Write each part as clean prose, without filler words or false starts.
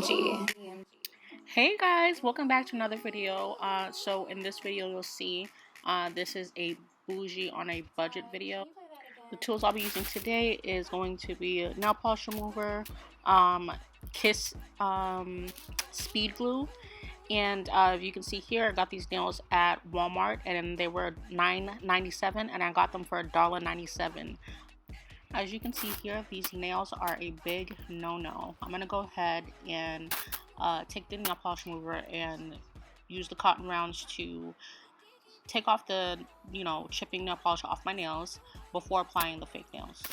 BMG. Hey guys, welcome back to another video. So in this video you'll see this is a bougie on a budget video. The tools I'll be using today is going to be a nail polish remover, Kiss speed glue, and you can see here I got these nails at Walmart and they were $9.97 and I got them for $1.97. As you can see here, these nails are a big no-no. I'm gonna go ahead and take the nail polish remover and use the cotton rounds to take off the, chipping nail polish off my nails before applying the fake nails.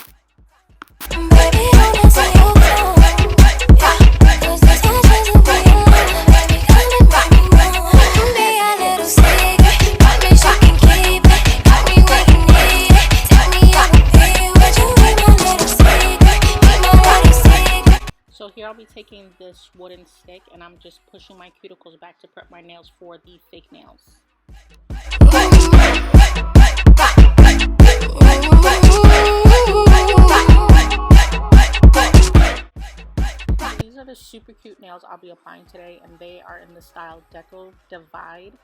So here I'll be taking this wooden stick and I'm just pushing my cuticles back to prep my nails for the fake nails. These are the super cute nails I'll be applying today, and they are in the style Deco Divide.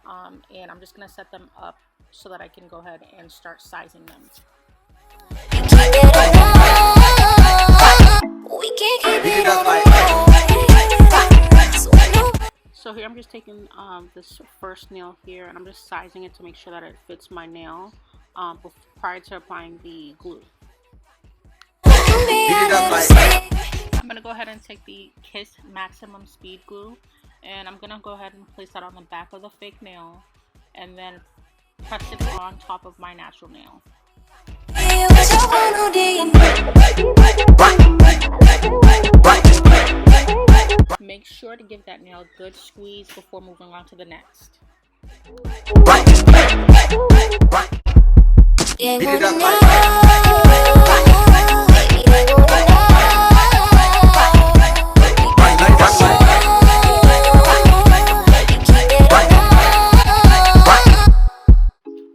And I'm just going to set them up so that I can go ahead and start sizing them. So here I'm just taking this first nail here and I'm just sizing it to make sure that it fits my nail prior to applying the glue. I'm going to go ahead and take the Kiss Maximum Speed Glue and I'm going to go ahead and place that on the back of the fake nail and then press it on top of my natural nail. Make sure to give that nail a good squeeze before moving on to the next.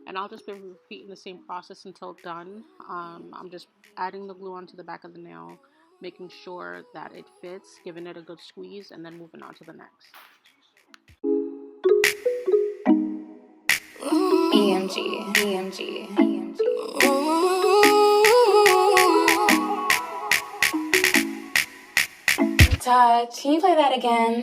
And I'll just be repeating the same process until done. I'm just adding the glue onto the back of the nail, making sure that it fits, giving it a good squeeze, and then moving on to the next. BMG. BMG. BMG. Todd, can you play that again?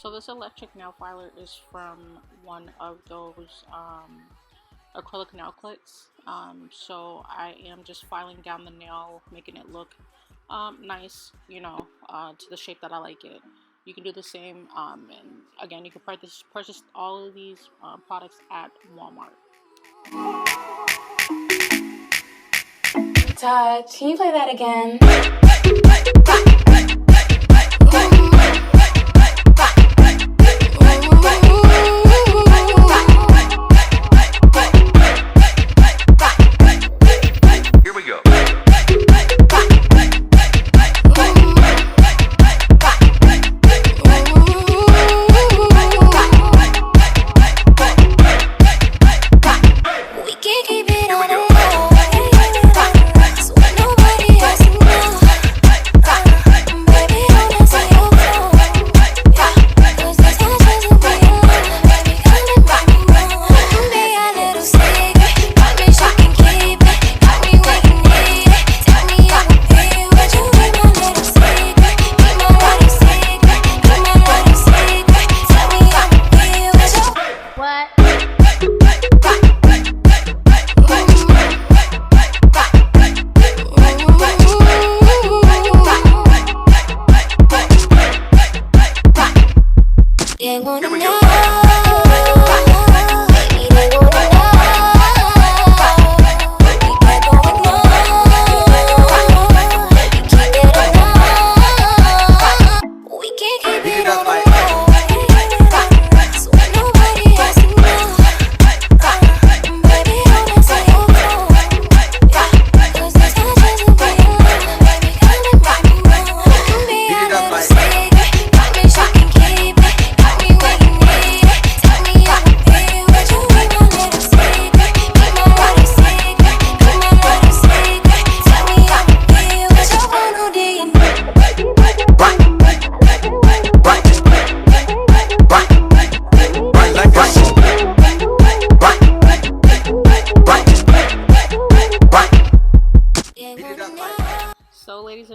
So this electric nail filer is from one of those acrylic nail clips. So I am just filing down the nail, making it look nice, to the shape that I like it. You can do the same, and again, you can purchase all of these products at Walmart. Todd, can you play that again? Keep it on the road. So nobody else knows.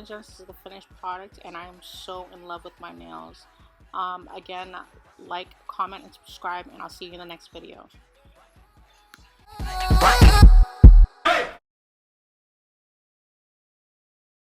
attention. This is the finished product, and I am so in love with my nails. Again, like, comment, and subscribe, and I'll see you in the next video.